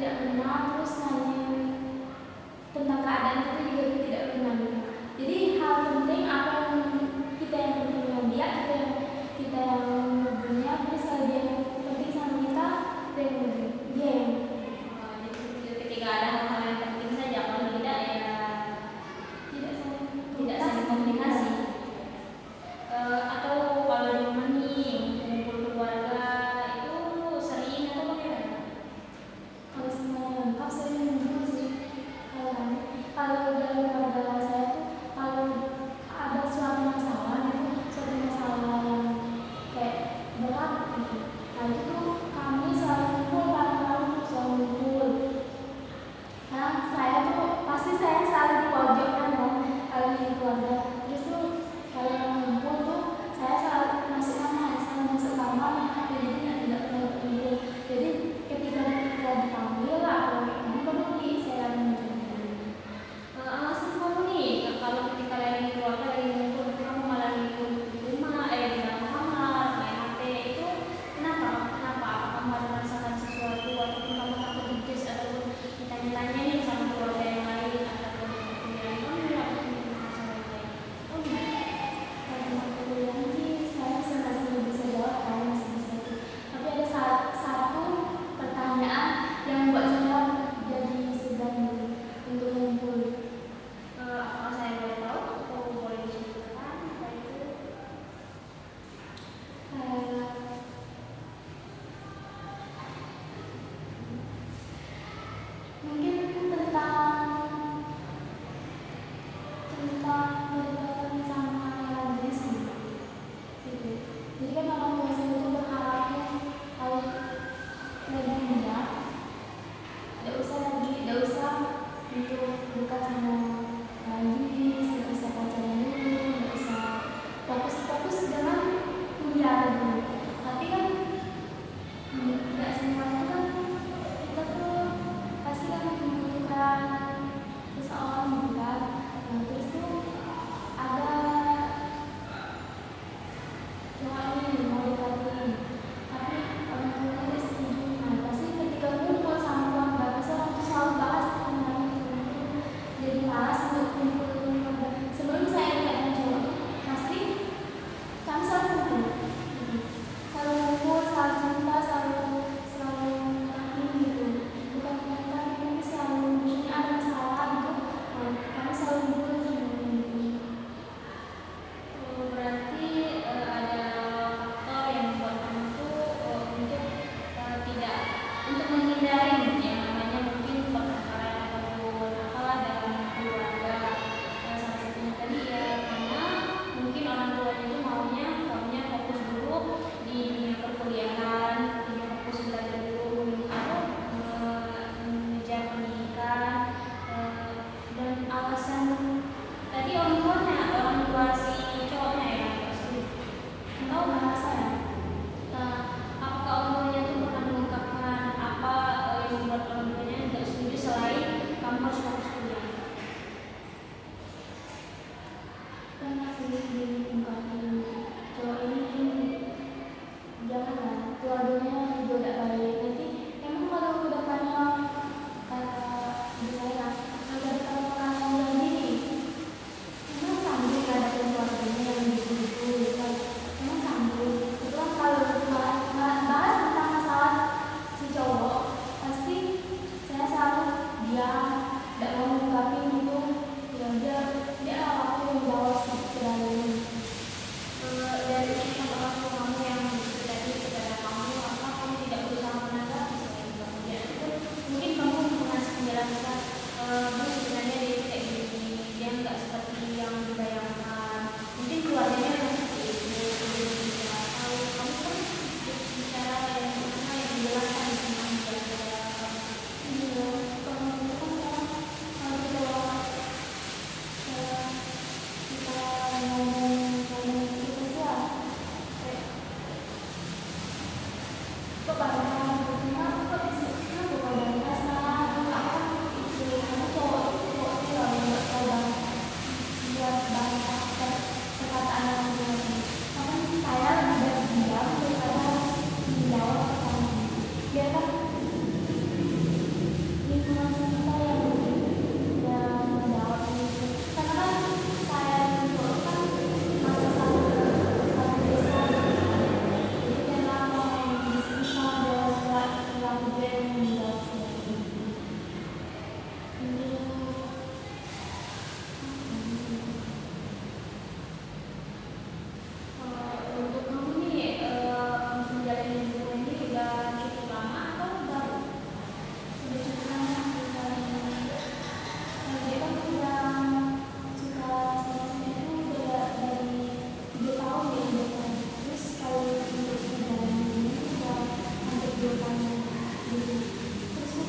tidak kenal, terus nanya tentang keadaan kita juga tidak kenal. Jadi hal penting apa yang kita yang penting dengan dia, kita yang hubunginya, terus kalau dia yang penting sama kita yang hubungi dia yang jadi ketika ada hal-hal yang penting saja, kalau tidak ya tidak saling komunikasi. Atau kalau di rumah nih kumpul keluarga itu sering atau bagaimana? kalau semuanya lengkap saya hubungi sih. Kalau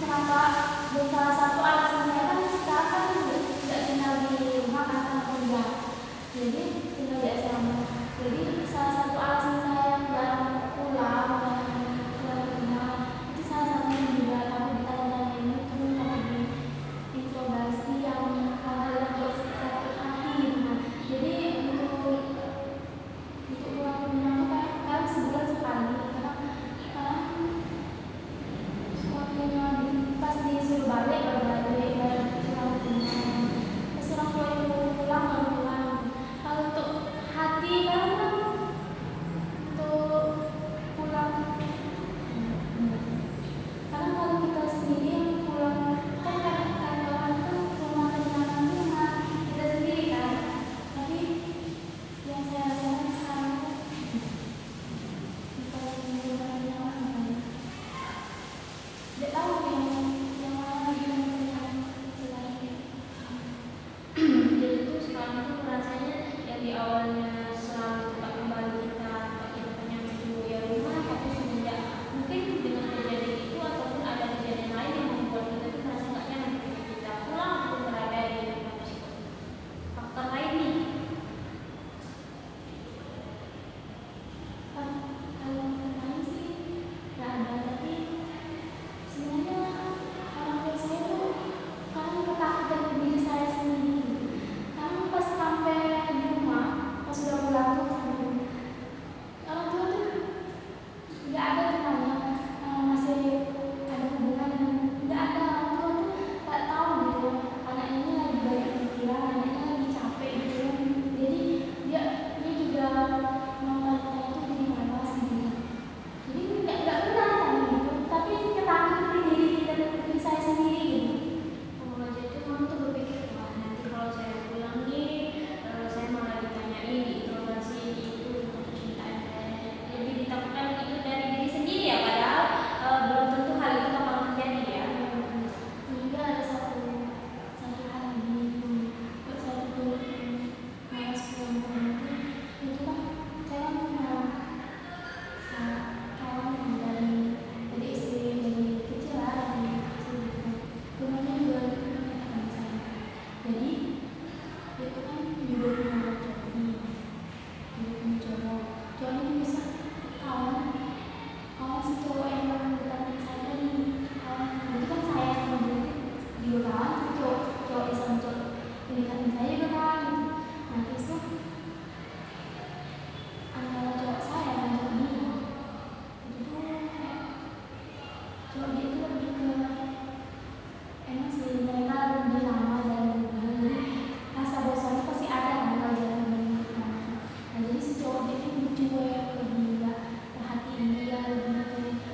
kenapa, dan salah satu alasan saya kan sekarang kan tidak tinggal di rumah karena kuliah, jadi tinggal di asrama. Jadi salah satu alasan saya dalam pulang ke rumah itu salah satunya juga aku ditanya-tanyain itu, aku diinterogasi yang hal-hal yang bersifat hati gitu. Nah, jadi untuk pulang ke rumah itu kan kadang sebulan sekali, kadang waktunya pas disuruh balik baru balik pulang ke rumah, pas orang tua itu pulang baru pulang. Kalau untuk hati kan untuk pulang, karena kalau kita sendiri yang pulang kan orang itu rumah kenangan rumah kita sendiri kan, tapi yang saya rasakan sekarang itu bukan rumah kenangan kan. Tidak tahu yang mana lagi yang kenangan lagi. Jadi itu sekarang itu rasanya yang di awalnya selalu tempat kembali kita, tempat kita penyaman dulu ya rumah, tapi semenjak mungkin dengan kejadian itu ataupun ada kejadian lain yang membuat kita tuh merasa nggak nyaman ketika kita pulang atau berada di rumah tersebut. Faktor lain nih. Kalau lain sih nggak ada, tapi sebenarnya orang tua saya tuh kadang ketakutan ke diri saya sendiri. Karena pas sampai di rumah, pas sudah pulang tuh orang tua tuh nggak ada temannya, masih ada hubungan dengan nggak ada. Orang tua tuh nggak tahu gitu, anaknya ini lagi banyak pikiran, anaknya lagi capek gitu kan. Jadi dia juga mau tanya itu jadi malas gitu. Jadi nggak pernah tanya gitu, tapi ketakutan di diri kita, diri saya sendiri gitu. Oh, jadi kamu tuh berpikir, wah nanti kalau saya pulang nih, saya malah ditanyain, diinterogasi itu tentang percintaan saya. Jadi ditakutkan itu dari diri sendiri ya, padahal belum tentu hal itu bakal terjadi ya. Juga ada satu hal lagi buat saya tuh malas pulang itu kan saya punya kawan dari istri dari kecil lah, dari kecil gitu kan. Rumahnya juga dekat dengan saya. Jadi itu kan juga punya cowok nih, juga punya cowok ini bisa kawan si cowok yang mendekatin saya nih, kawan itu kan saya sama dia juga kawan, si cowok sama cowok yang dekatin saya juga kan. Nah terus tuh antara cowok saya dan cowok dia itu tuh kayak cowok dia itu lebih ke emang sih mereka lebih lama dan jadi rasa bosannya pasti ada kan kalau jalan bareng. Nah jadi si cowok dia itu lebih cuek, lebih nggak perhatiin dia, lebih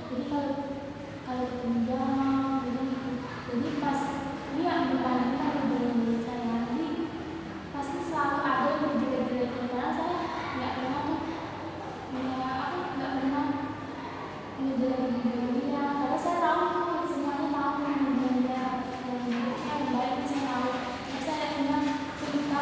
jadi kalau ketemu dia jadi pas dia membandingkan dengan saya, jadi pasti selalu ada yang menjelek-jelekin. Karena saya nggak pernah tuh nggak pernah ngejelekin dia, karena saya tahu tuh semuanya tahu dengan dia yang baik, saya tahu. Tapi saya cuma cerita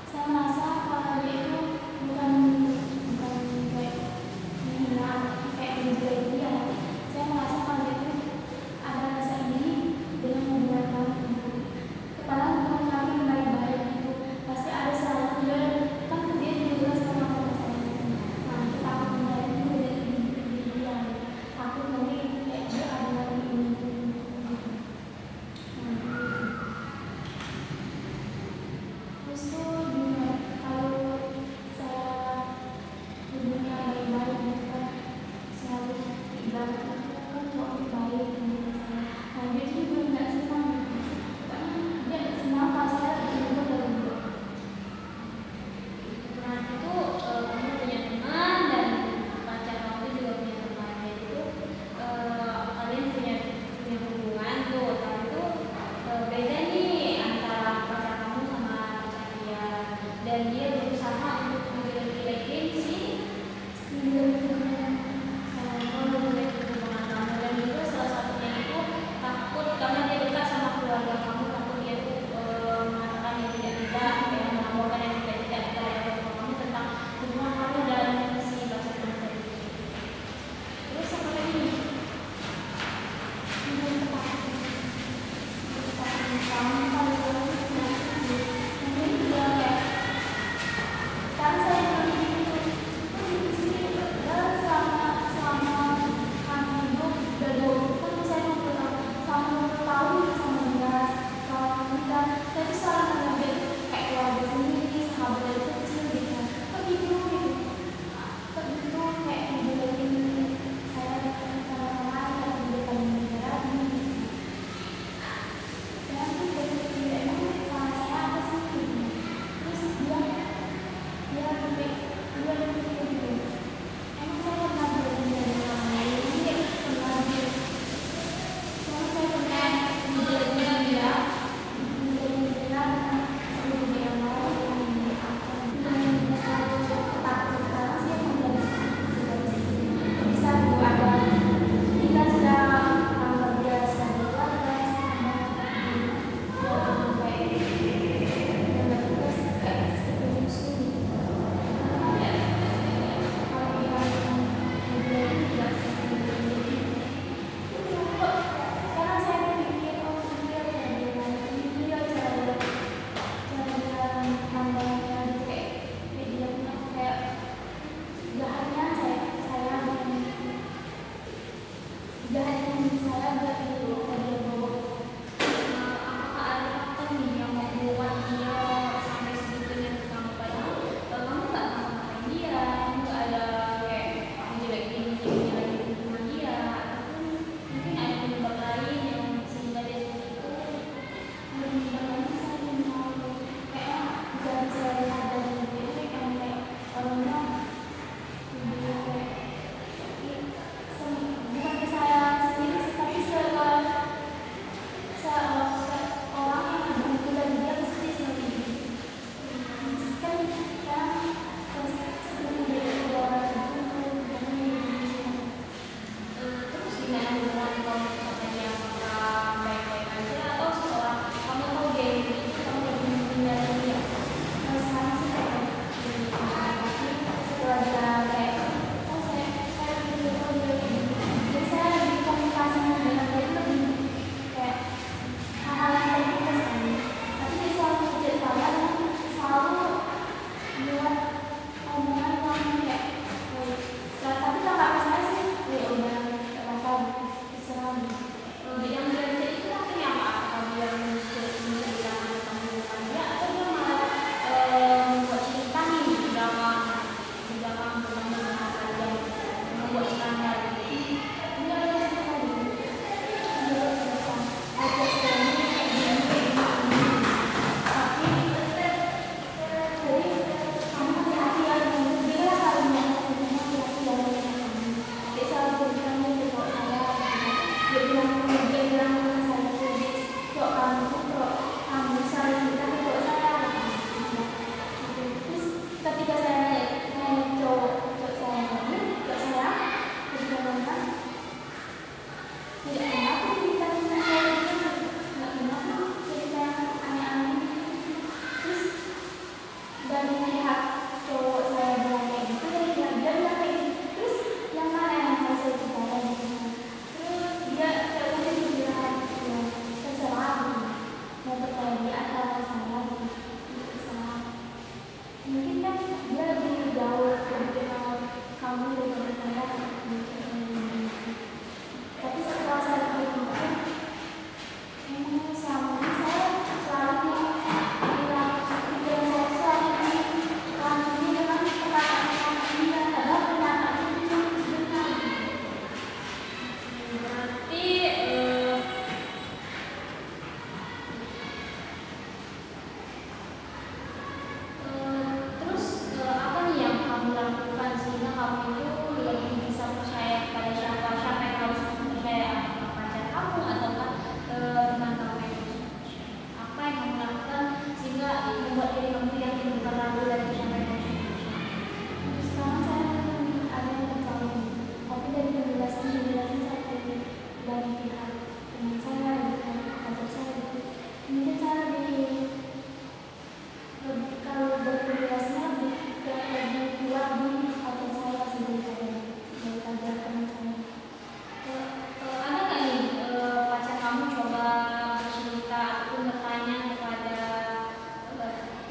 saya merasa kalau dia itu bukan kayak menghina, kayak menjelek dia. Saya merasa kalau dia itu ada rasa iri dengan hubungan kami. Kepala hubungan kami baik-baik gitu, pasti ada salah dia kan, dia juga sama saya. Nah ketakutan saya itu dari diri dia, takut nanti kayak dia ada lagi ini gitu. Terus tuh juga kalau saya hubungannya baik-baik gitu kan, selalu ibaratnya kan cowok baik menurut saya. Nah dia juga nggak senang gitu, pokoknya dia nggak senang kalau saya berubah dari dia. Berarti itu kamu punya teman dan pacar kamu juga punya teman. Jadi itu kalian punya hubungan tuh, tapi itu beda nih antara pacar kamu sama pacar dia.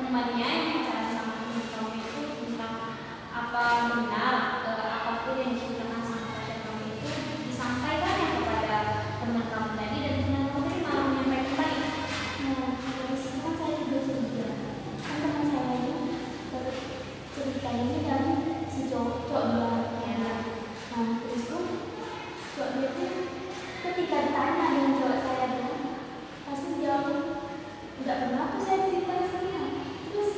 temannya yang pacaran sama teman kamu itu tentang apa benar apapun yang diceritakan sama pacar kamu itu disampaikan ya kepada teman kamu tadi, dan teman kamu tadi malah menyampaikan baik. Nah, dari sini kan saya juga cerita. Kan teman saya itu cerita ini dari si cowok dia. Ya. Nah, terus tuh cowok dia tuh ketika ditanya dengan cowok saya tuh pasti jawab nggak pernah tuh saya cerita sama dia. Terus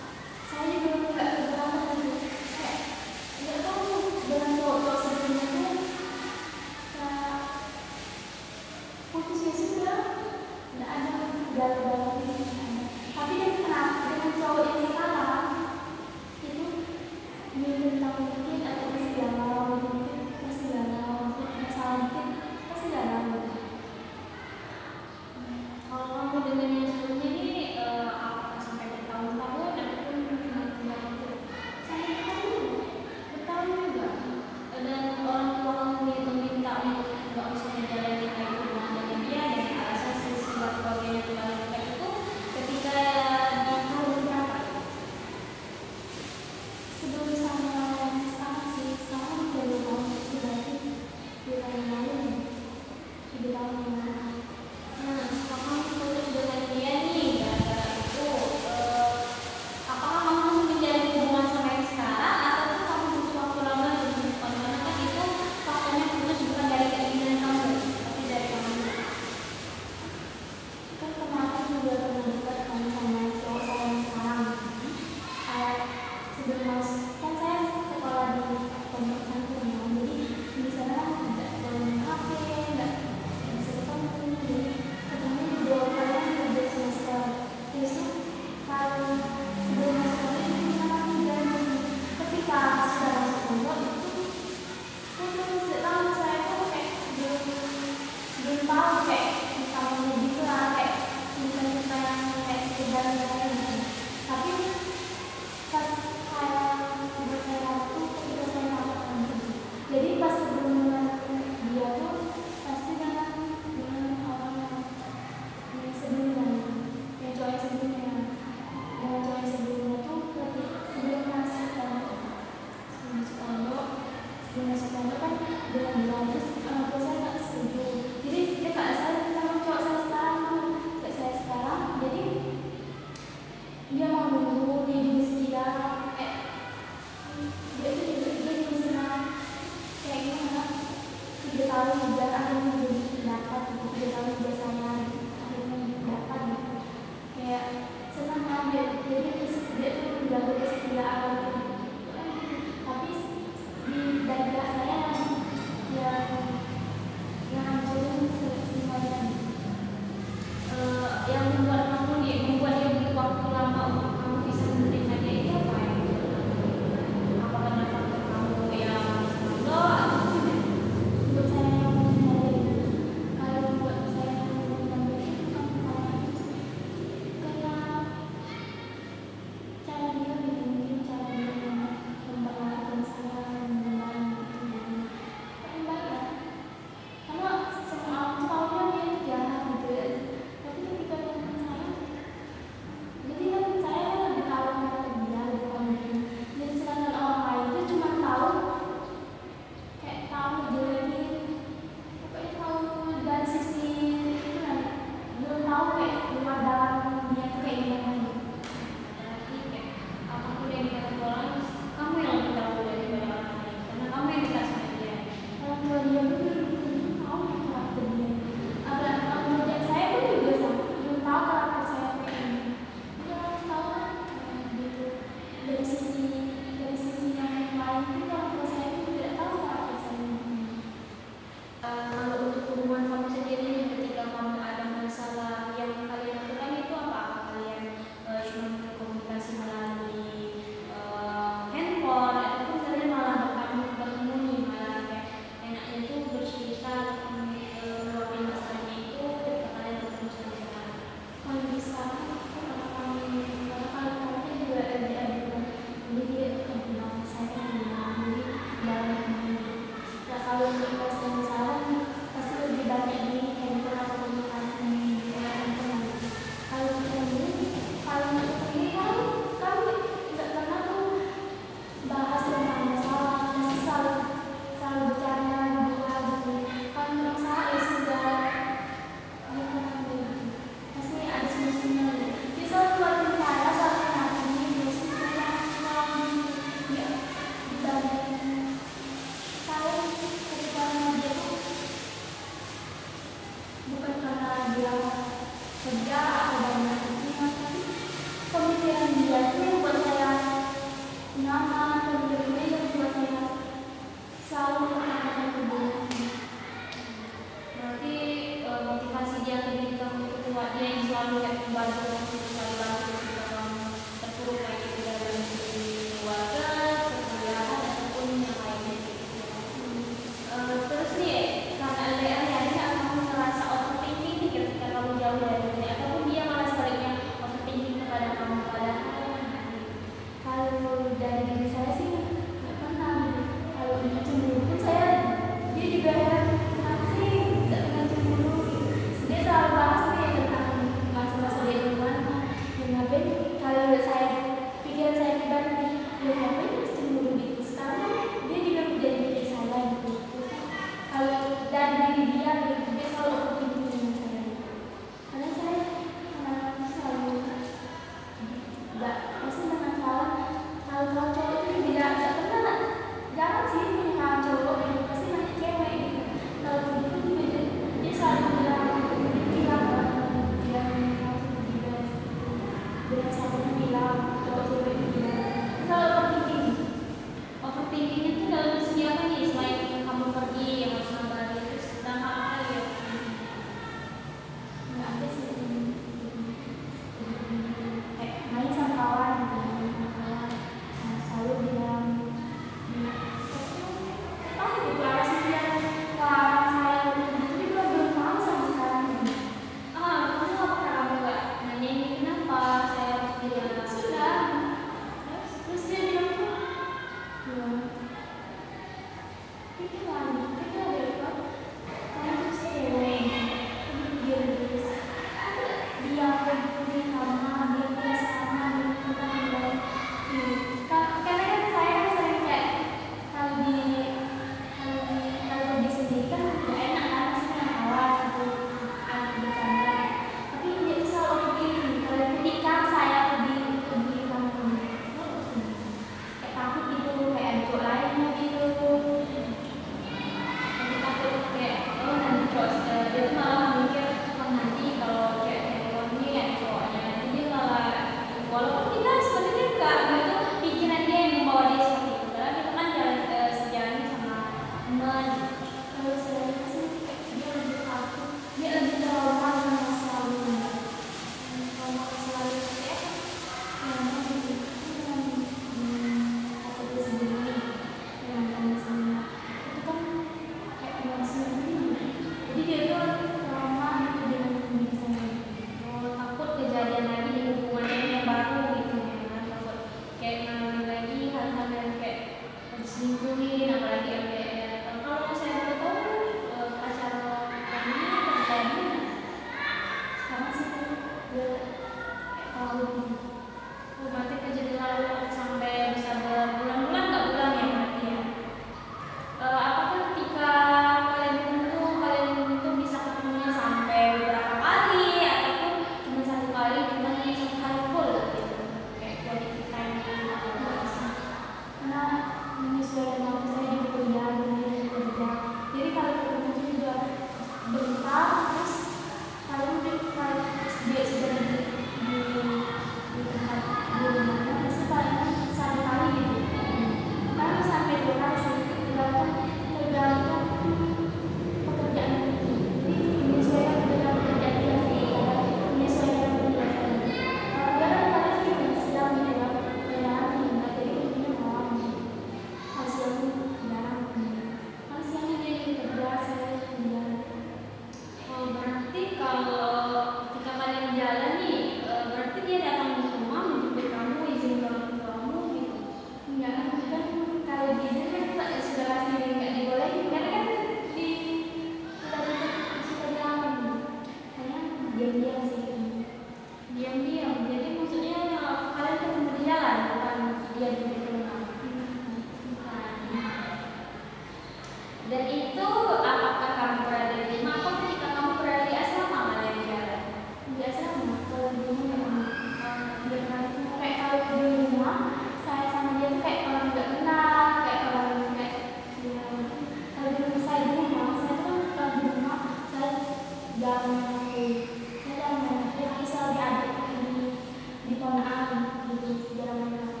HP-an gitu, jarang main HP.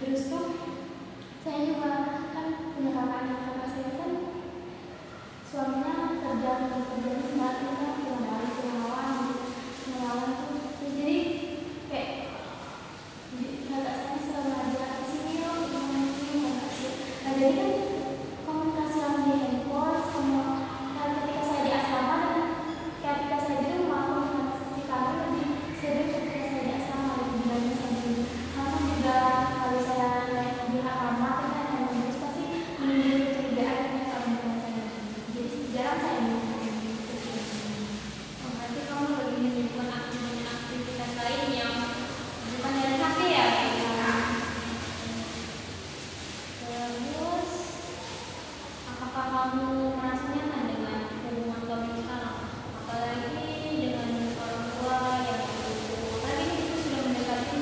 Terus tuh saya juga kan punya kakak saya kan suaminya kerjanya nggak pulang balik ke Malang tuh. Jadi kayak kakak saya selalu ngajak ke sini loh, gimana sih, nah jadi kan komunikasi yang di handphone sama ketika saya di asrama dan ketika saya di rumah, komunikasi kami lebih sering ketika saya di asrama dibanding saya di rumah. Karena juga kalau saya naik di asrama kan hanya pasti menunggu kecerdasannya kalau misalnya saya jadi jarang saya Berarti kamu lebih menyukai aktivitas lain yang bukan dari HP ya? Terus, apakah kamu merasa nyaman dengan hubungan kamu sekarang? Apalagi dengan orang tua yang apalagi itu sudah mendekati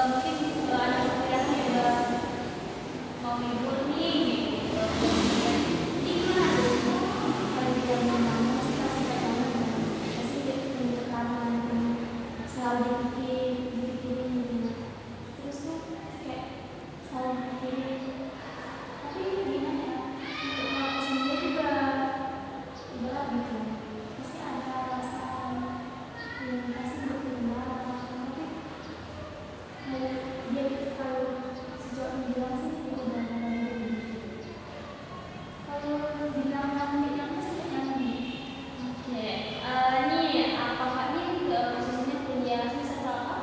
mungkin anak laki-laki juga mau libur nih gitu. Jadi gimana tuh? kalau di dalam mama sih pasti tekanan selalu dipikirin gitu. Terus tuh kayak selalu dipikirin, tapi gimana ya, untuk aku sendiri juga berat gitu, pasti ada perasaan yang pasti berkembang, tapi dia kalau sejauh ini bilang sih dia udah mulai gitu. Kalau bilang nanti yang pasti nyanyi. Oke, nih apakah nih posisinya kuliah semester berapa?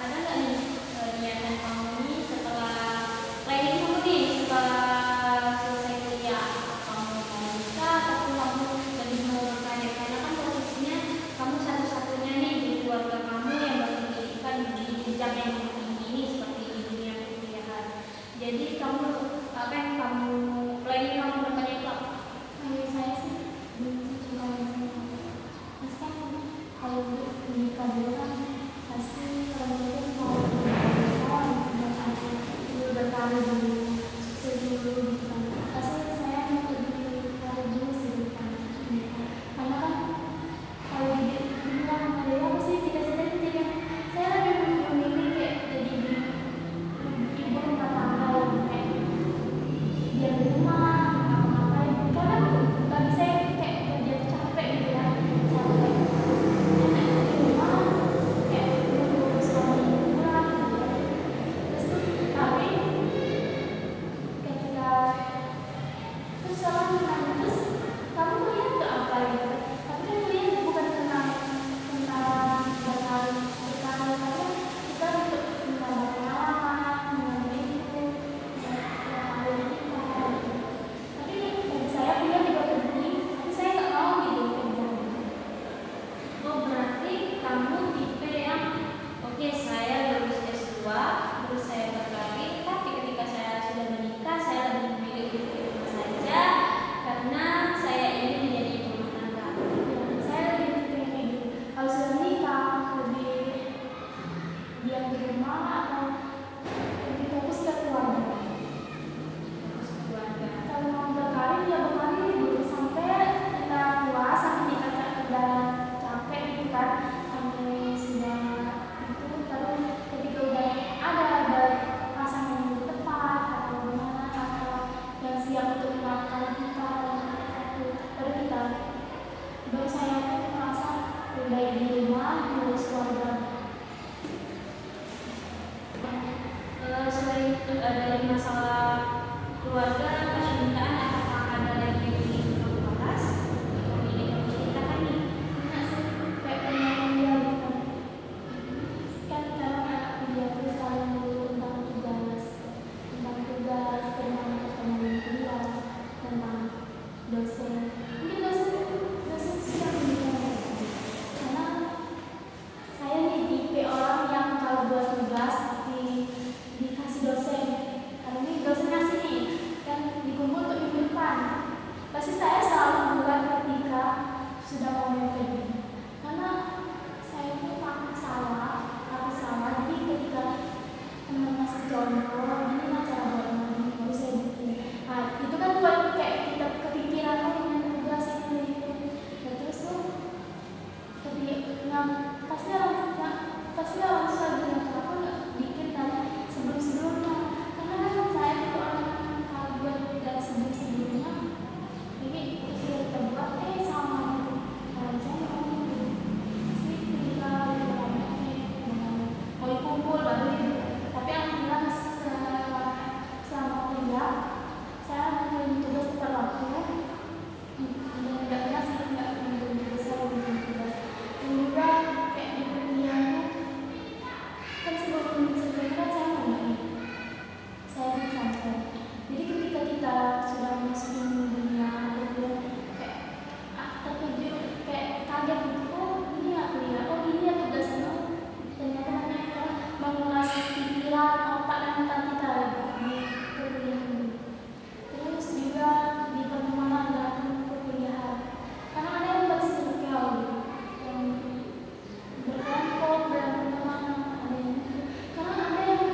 Ada nggak nih niatan kamu nih setelah planning kamu nih setelah selesai kuliah? Kamu mau nikah atau kamu lebih mau berkarir? Karena kan posisinya kamu satu-satunya nih di keluarga kamu yang berpendidikan di jenjang yang tinggi ini seperti di dunia perkuliahan. Jadi kamu apa yang kamu planning kamu bertanya itu apa? Kalau saya sih cuma pasti kalau menikah dulu kan pasti kalau itu mau berkarir dulu, sukses dulu gitu kan. Pasti saya lebih karir dulu sih depan menikah. Karena kan kalau dibilang ada apa sih cita-cita ketika saya lebih memilih kayak jadi ibu rumah tangga yang kayak dia di rumah ngapain, karena bagi saya kayak kerja capek gitu ya, capek enak di rumah kayak nunggu suami pulang gitu ya. Terus tapi ketika terus orang nanya, terus kamu kuliah untuk apa gitu, tapi kan kuliah bukan tentang berkarir, tapi kita untuk menambah pengalaman, menambah ilmu, menambah hikmah gitu. Tapi bagi saya kuliah juga penting, tapi saya nggak mau gitu kerja. Oh berarti kamu tipe yang oke saya lulus S2 terus saya berkarir tapi ketika saya sudah menikah saya lebih memilih untuk di rumah saja karena saya ingin menjadi ibu rumah tangga. Ya, saya lebih pengen gitu. Kalau sudah menikah lebih diam di rumah atau lebih fokus ke keluarga. Terus keluarga. Kalau mau berkarir ya berkarir dulu sampai kita puas, sampai kita udah capek gitu kan, sampai sudah itu baru ketika udah ada pasangan yang tepat atau gimana atau yang siap untuk melakukan kita itu baru saya pun merasa udah di rumah ngurus keluarga. Selain dari masalah keluarga percintaan apakah ada lagi yang ingin kamu bahas atau ingin kamu ceritakan nih? Enak sih, kayak tentang kuliah gitu kan, sekarang anak kuliah tuh selalu tentang tugas, tentang pertemuan kuliah, tentang dosen. Mungkin dosen siap gitu, karena saya nih tipe orang yang kalau buat tugas dikasih dosen, karena ini dosen ngasih nih kan pasti orang selalu aku nggak bikin dari sebelumnya, karena kan saya itu orang kalau buat dari sebelumnya jadi ketika kita buat sama aja pasti ketika mau kumpul baru itu. Tapi alhamdulillah selama kuliah saya mencoba setelah waktu dan tidak pernah sih nggak mencoba saya tugas dan juga kayak di kuliahnya kan sebelumnya kan saya ngomong saya di sampai jadi ketika kita sudah masuk dunia kuliah kayak terkejut kayak kaget gitu, oh ini ya kuliah, oh ini ya tugasnya, ternyata hanya mengulas pikiran otak dan mental kita di kuliah ini. Terus juga di pertemanan dan perkuliahan, karena ada yang bersirkel yang berkelompok dan pertemanan, ada yang karena ada yang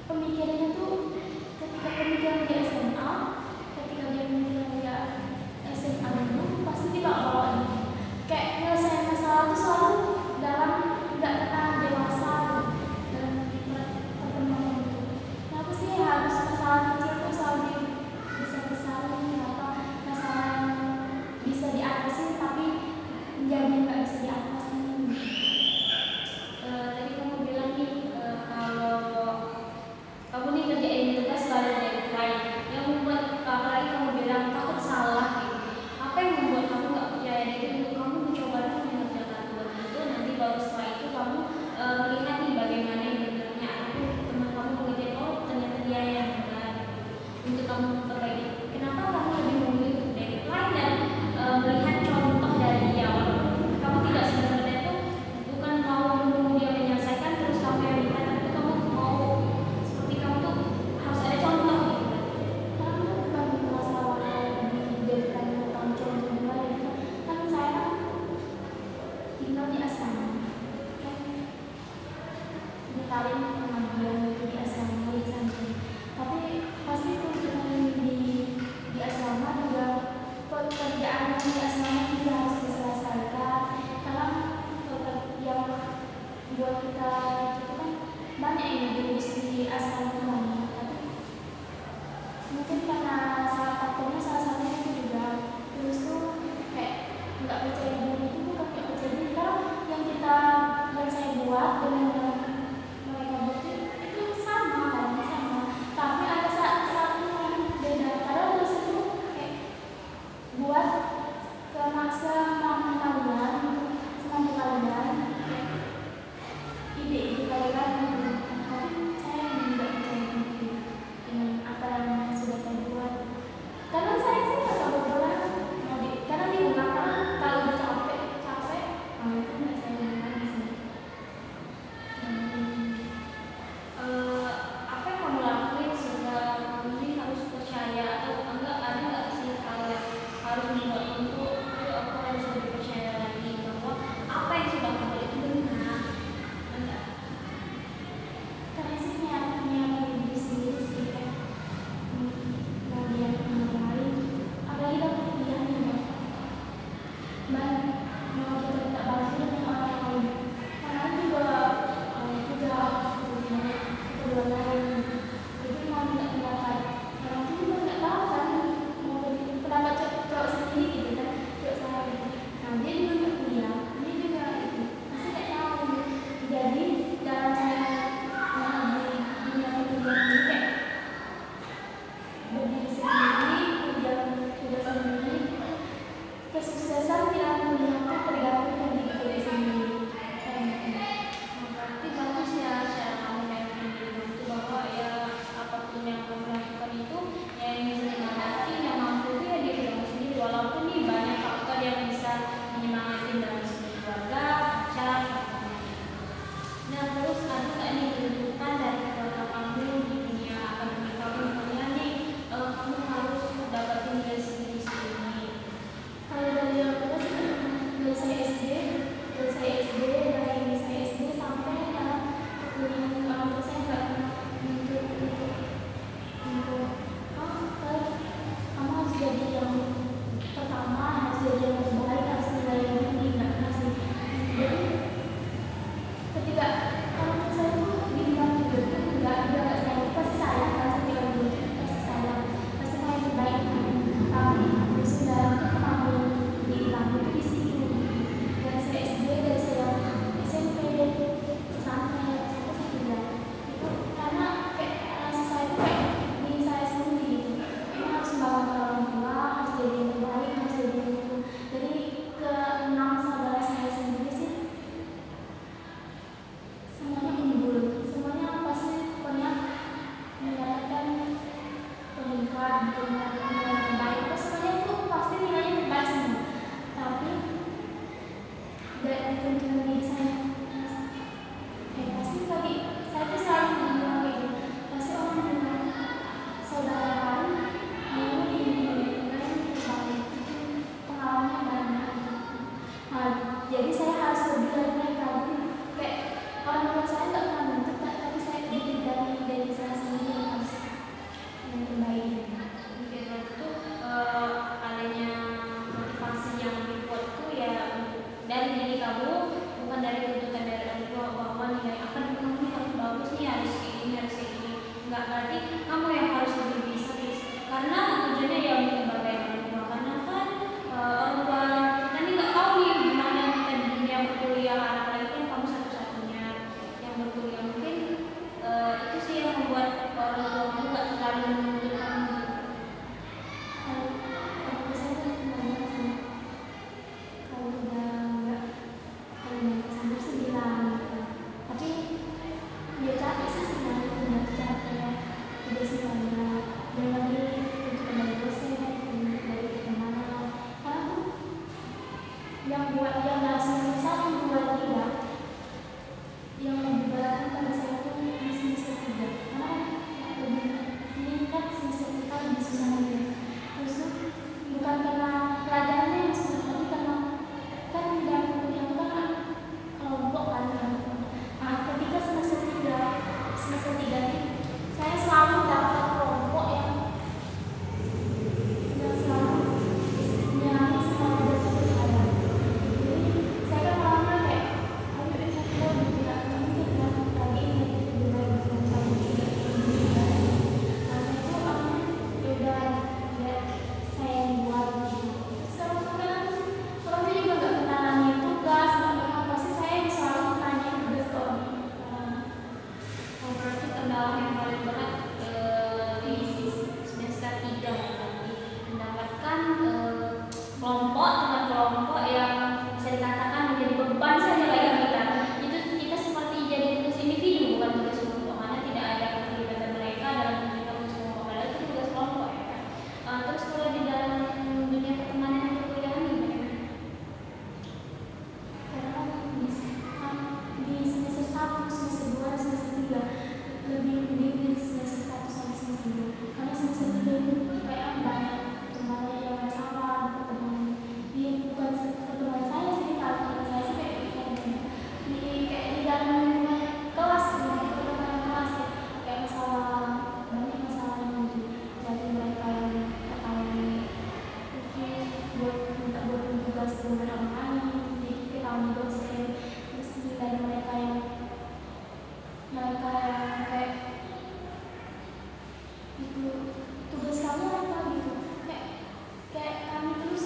pemikirannya tuh ketika pemikiran di SMA, ketika dia pemikiran di SMA dulu pasti dibawa kayak nyelesain masalah itu selalu dalam nggak pernah dewasa dalam perkembangan itu. Nah, aku sih harus masalah kecil tuh selalu besar-besarin apa masalah yang bisa diatasin tapi menjadi nggak bisa diatasin. Tadi kamu bilang nih kalau kamu nih ngerjain tugas pada deadline yang membuat apalagi kamu bilang takut salah gitu. Apa yang membuat kamu nggak percaya diri untuk kamu mencoba dulu mengerjakan tugas itu, nanti baru setelah itu kamu melihat nih bagaimana yang benarnya, ataupun teman kamu mengerjain, oh ternyata dia yang benar gitu. Untuk kamu perbaiki, kenapa kamu lebih memilih untuk deadline dan melihat contoh dari dia, walaupun kamu tidak sebenarnya itu bukan mau menunggu dia menyelesaikan terus kamu yang minta, tapi kamu mau seperti kamu tuh harus ada contoh gitu. Karena bukan masalah di deadline atau contohnya itu kan saya tinggal di asrama kan ditarik pengambilan itu di asrama di santai, tapi pasti keuntungan di asrama juga pekerjaan di asrama juga harus diselesaikan, karena yang buat kita itu kan banyak yang diurus di asrama banyak, tapi mungkin karena salah satunya itu juga terus tuh kayak nggak percaya diri, itu bukan nggak percaya diri, karena yang saya buat dengan yang mereka buat tuntunan diri saya. Pasti tadi saya tuh selalu bilang kayak gitu, pasti orang bilang saudara kan mau ini terbaik, pengalamannya banyak. Nah, jadi saya harus lebih dari mereka. Jadi kayak orang tua saya nggak pernah bentuk, tapi saya jadi dari saya sendiri yang harus yang terbaik. Oke, berarti tuh adanya motivasi yang dibuat tuh ya dari diri kamu, bukan dari tuntutan dari orang tua bahwa nilai akan kamu harus bagus nih, harus kayak gini, harus kayak gini. Enggak, berarti kamu yang harus lebih bisa guys. Karena tujuannya ya untuk berbaik orang tua. Karena kan orang tua kita nih nggak tahu nih gimana kita di dunia berkuliah, apalagi kan kamu satu-satunya yang berkuliah. Mungkin itu sih yang membuat orang tua kamu nggak terlalu menuntut kamu. Kalau saya tuh nanya sih, kalau udah nggak sampai 9 gitu. Tapi dia capek sih sebenarnya, udah capek, udah semuanya dan lagi untuk dari dosen, dari kemana. Karena tuh yang buat yang nggak bisa membuat dia yang lebih berat pada saya tuh di semester 3, karena lebih meningkat semester kita lebih susah lagi. Terus tuh bukan karena pelajarannya yang susah, tapi karena kan yang kuliah kan kelompok kan. Nah, ketika semester 3 ini saya selalu dapat kelompok yang selalu nyari semua tugas saya. Jadi saya kan orangnya kayak ayo ikut tidak mungkin kan lagi ini juga bukan tidak nah saya tuh orangnya udah ya saya yang buat gitu. Sekarang kan orang tuh juga nggak pernah nanya tugas, nanya apa sih, saya yang selalu tanya tugas ke orang. Berarti kendala yang paling berat di semester 3 nanti mendapatkan kelompok dengan kelompok yang bisa dikatakan menjadi beban saja bagi kita. Itu kita seperti jadi tugas individu, bukan tugas kelompok, karena tidak ada keterlibatan mereka dalam mengerjakan tugas kelompok, padahal itu tugas kelompok ya kan. Terus kalau di dalam dunia pertemanan dan perkuliahan gimana? Karena kan di semester 1, semester 2, semester 3 lebih mending di semester 1 sampai semester 2. Karena semester 3 itu kayak banyak teman yang sama, pertemuan dia bukan pertemuan saya sih, kalau saya sih kayak di dalam lingkungan kelas, pertemuan kelas kayak masalah, banyak masalah yang muncul dari mereka yang ketahui buat minta buat tugas dengan orang lain, jadi ketahui dosen. Terus dari mereka yang kayak itu tugas kamu apa gitu, kayak kami terus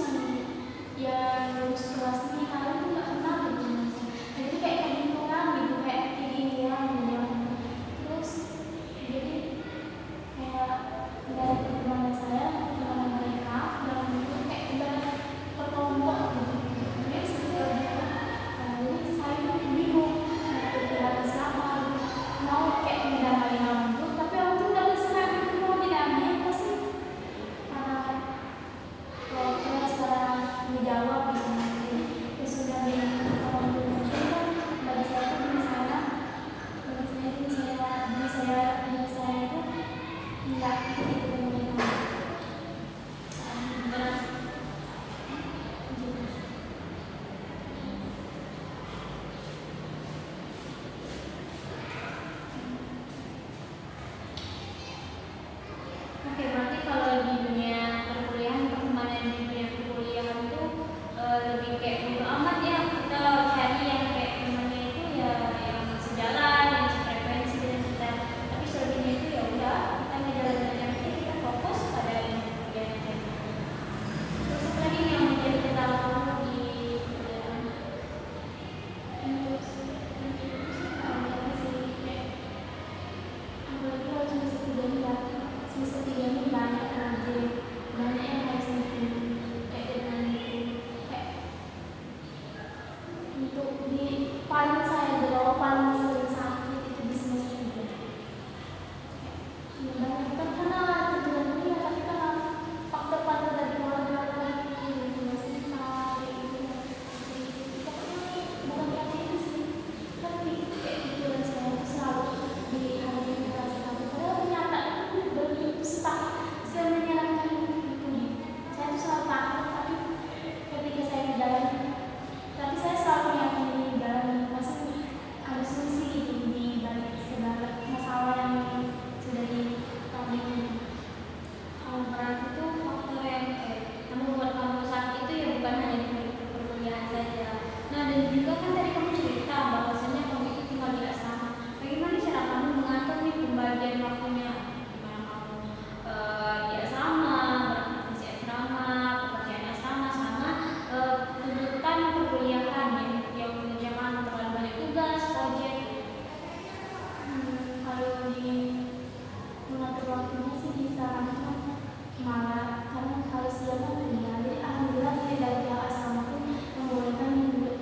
yang lulus kelas ini kalian tuh nggak kenal gitu mas. Jadi kayak kebingungan gitu, kayak yang terus jadi kayak dari pertemanan saya, pertemanan mereka dalam itu kayak ibarat perkelompok gitu. Jadi sebenarnya jadi saya bingung berpihak siapa gitu. Mau kayak mendamai orang itu, tapi orang itu nggak bisa gitu, mau didamai pasti karena kalau kita sekarang menjawab gitu. Jadi ya sudah dengan orang itu muncul kan bagi saya itu di sana, bagi saya itu nggak ikut dengan mereka. Oke, berarti kalau di dunia perkuliahan, pertemanan di dunia perkuliahan itu lebih kayak bodo amat ya, kita cari yang kayak temannya itu ya yang sejalan, yang sefrekuensi dengan kita. Tapi selebihnya itu ya udah kita ngejalanin yang penting kita fokus pada yang perkuliahan aja. Terus apa lagi yang menjadi kendala kamu di perkuliahan? Apalagi kalau semester 3 ini banyak project, banyak yang harus dibikin kayak dengan kayak untuk di paling saya dulu paling sering sakit itu di semester 3. Banyak bukan karena tujuan kuliah, tapi karena faktor-faktor dari keluarga lagi, lingkungan sekitar, pokoknya bukan juga kan tadi kamu cerita bahwasanya kamu itu tinggal di asrama. Bagaimana cara kamu mengatur nih pembagian waktunya? Gimana kamu di asrama, beraktivitas di asrama, pekerjaan asrama, sama tuntutan perkuliahan yang mengerjakan terlalu banyak tugas, proyek. Kalau di mengatur waktunya sih disarankan malah, karena kalau siang kan kuliah, jadi alhamdulillah dari pihak asrama pun membolehkan untuk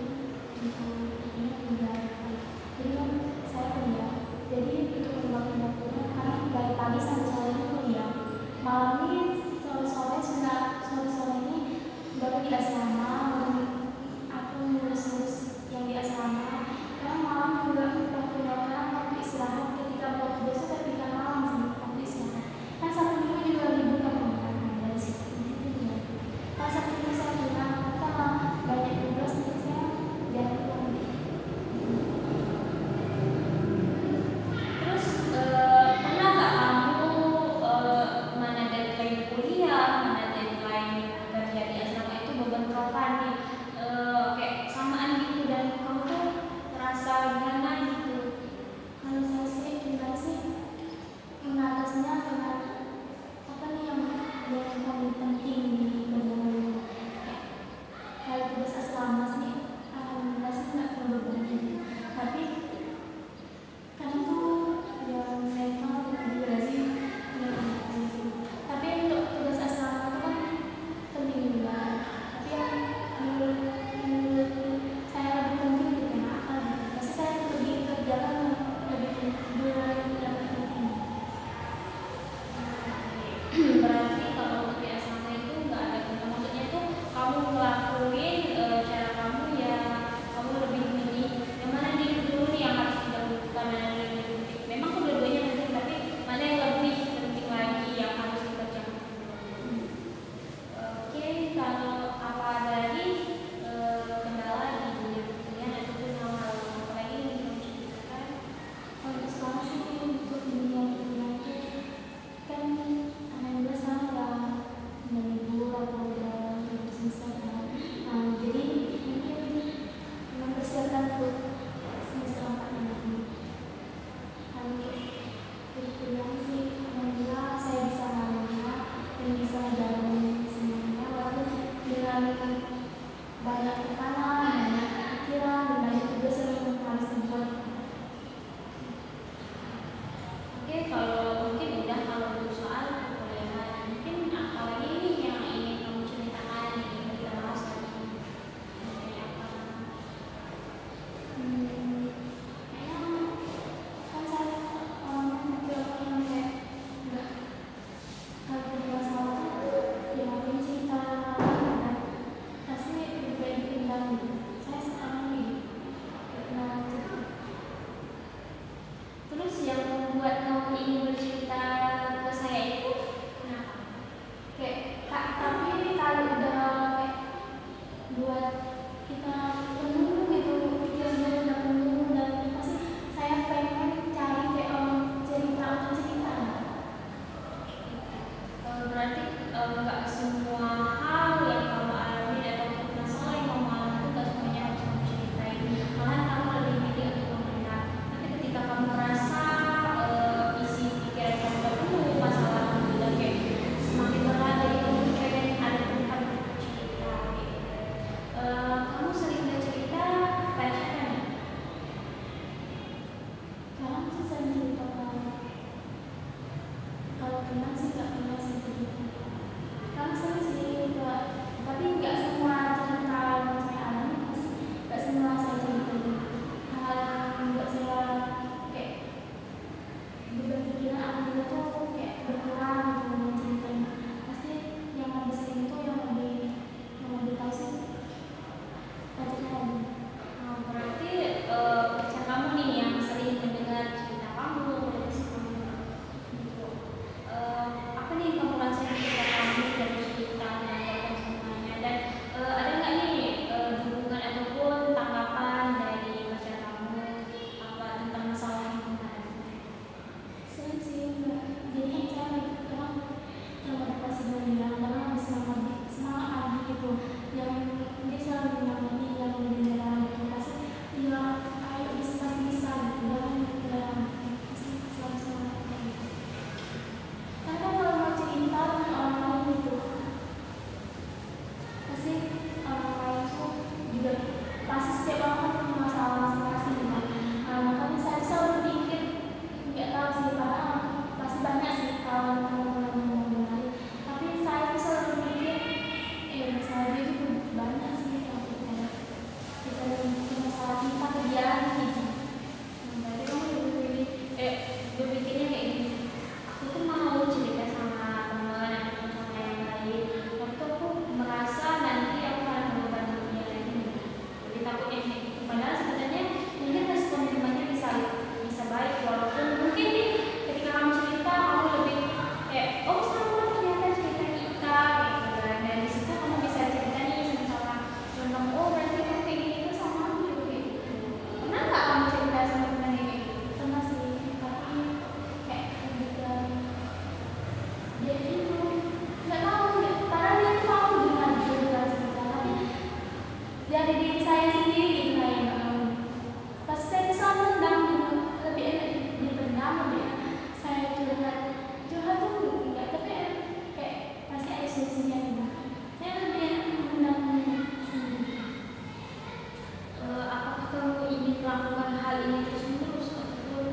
melakukan hal ini terus menerus, atau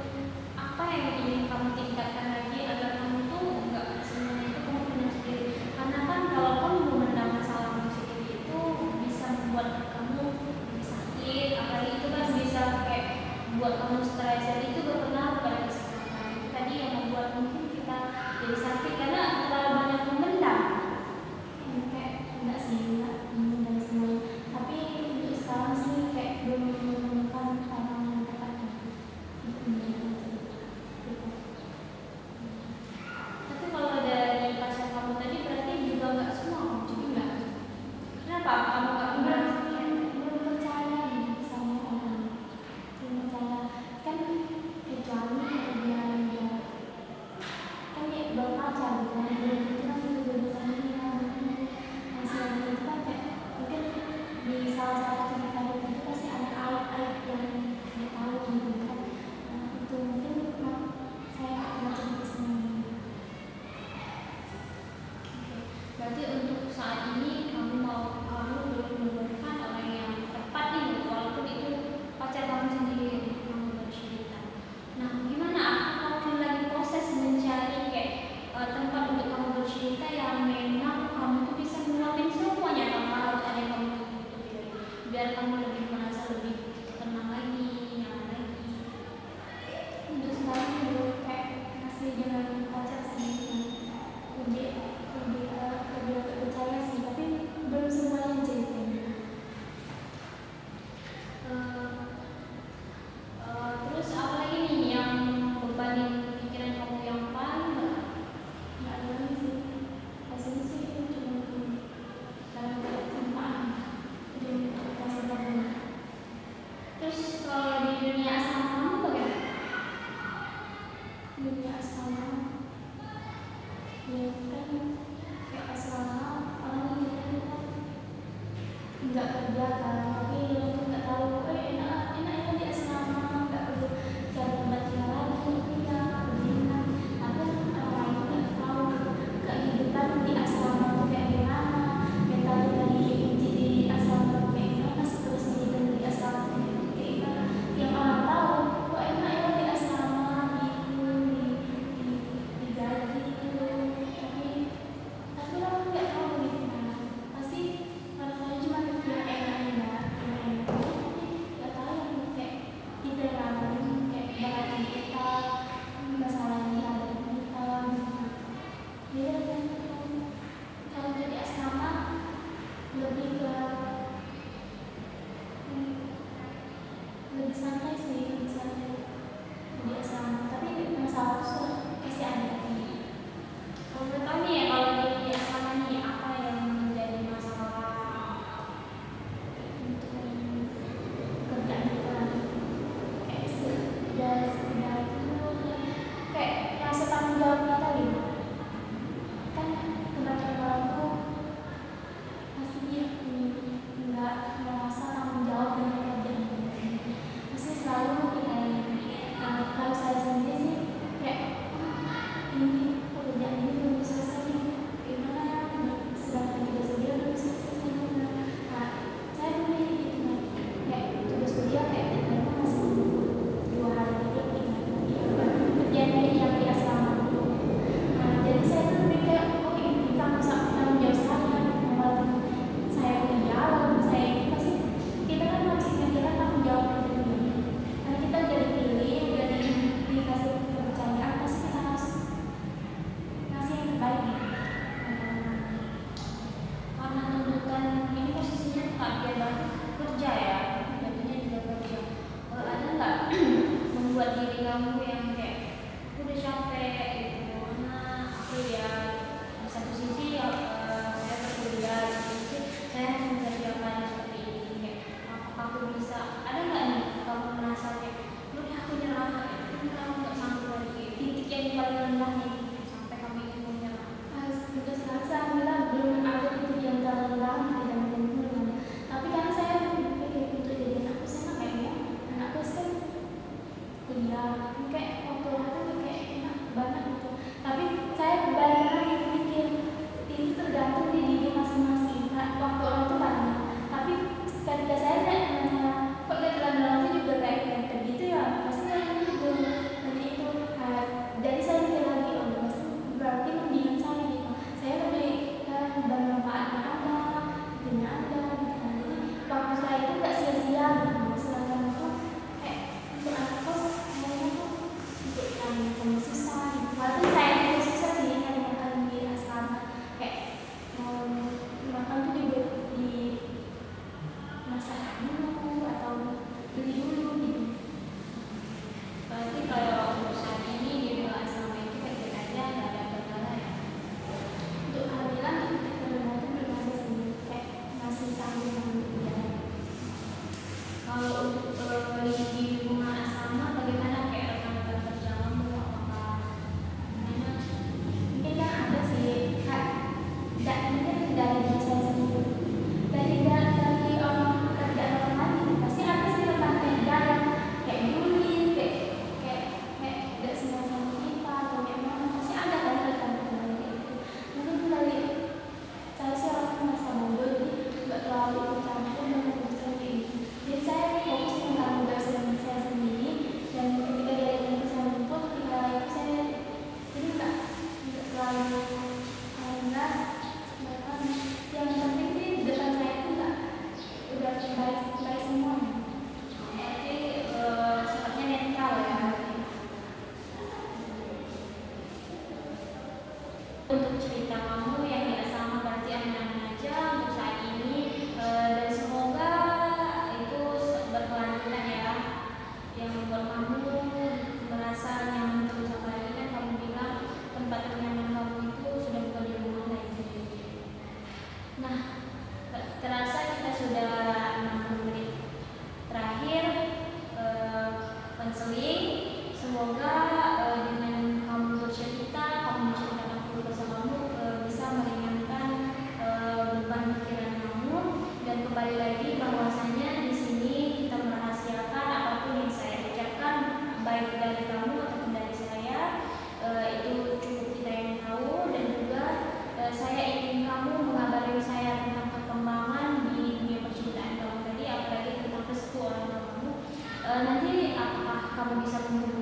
apa yang ingin kamu tingkatkan lagi agar kamu tuh nggak semuanya itu kamu punya sendiri. Karena kan kalau kamu memendam masalah kamu sendiri itu bisa membuat kamu lebih sakit, apalagi itu kan bisa kayak buat kamu stres, jadi itu berpengaruh pada kesehatan. Itu tadi yang membuat mungkin kita jadi sakit karena terlalu banyak memendam. Kayak enggak sih, enggak dan semuanya. Tapi untuk sekarang sih kayak belum menemukan orang yang tepat untuk menjadi gitu. Tapi kalau dari pacar kamu tadi berarti juga nggak semua kamu juga. Kenapa kamu nggak memperhatikan? Belum percaya sama orang, belum percaya kan, kecuali dia kan dia belum pacar gitu kan, belum itu kan juga bisa dia mungkin hasil itu kan kayak mungkin di salah satu cerita itu pasti ada aib-aib yang dia tahu gitu kan. Nah, itu mungkin saya macam itu sendiri. Berarti untuk saat ini kamu belum menemukan orang yang tepat nih, walaupun itu pacar kamu sendiri yang kamu bercerita. Nah, gimana? Apakah kamu lagi proses mencari kayak tempat untuk kamu bercerita yang memang kamu tuh bisa meluapin semuanya tanpa harus ada yang kamu tutupi, biar kamu lebih merasa lebih tenang lagi, nyaman lagi. Untuk sekarang belum kayak masih dengan pacar sih, lebih percaya sih, tapi belum semuanya ceritanya. Terus apa lagi nih yang bebanin pikiran kamu yang paling berat? Nggak ada lagi sih, hasilnya sih cuma dalam percintaan dia kasih tahu. Terus kalau di dunia asrama kamu bagaimana? Dunia asrama ya kan kayak asrama orang yang kita nggak kerja kan, tapi lo tuh nggak tahu enaknya di asrama nggak perlu cari tempat tinggal lagi, ya beriman. Tapi orang lain tuh nggak tahu kehidupan di asrama tuh kayak gimana, mentalnya di asrama tuh kayak gimana, seterusnya di asrama tuh kayak gimana. Yang orang tahu kok enak ya di asrama gitu, digaji gitu, tapi orang nggak tahu gitu kan. Pasti rasanya cuma yang enak, tapi nggak tahu yang kayak kita yang ngalamin, kayak bahkan kita masalah yang ada di kita gitu. Jadi kan kalau jadi asrama lebih ke lebih santai sih, lebih santai di asrama, tapi masalah tuh pasti ada. Kalau menurut kamu ya, kalau di asrama nih apa yang menjadi masalah? Untuk kerjaan kita kayak sudah itu kayak rasa tanggung jawab kita gitu kan. Kebanyakan orang tuh pasti dia nggak merasa tanggung jawab dengan kerjaan dia, pasti selalu kita kalau saya sendiri sih kayak ini pekerjaan ini belum selesai semoga dengan kamu bercerita, kamu menceritakan keluh kamu bisa meringankan beban pikiran kamu. Dan kembali lagi bahwasanya di sini kita merahasiakan apapun yang saya ucapkan, baik dari kamu ataupun dari saya, itu cukup kita yang tahu. Dan juga saya ingin kamu mengabari saya tentang perkembangan di dunia percintaan kamu tadi, apalagi tentang restu orang tua kamu. Nanti apakah kamu bisa menghubungi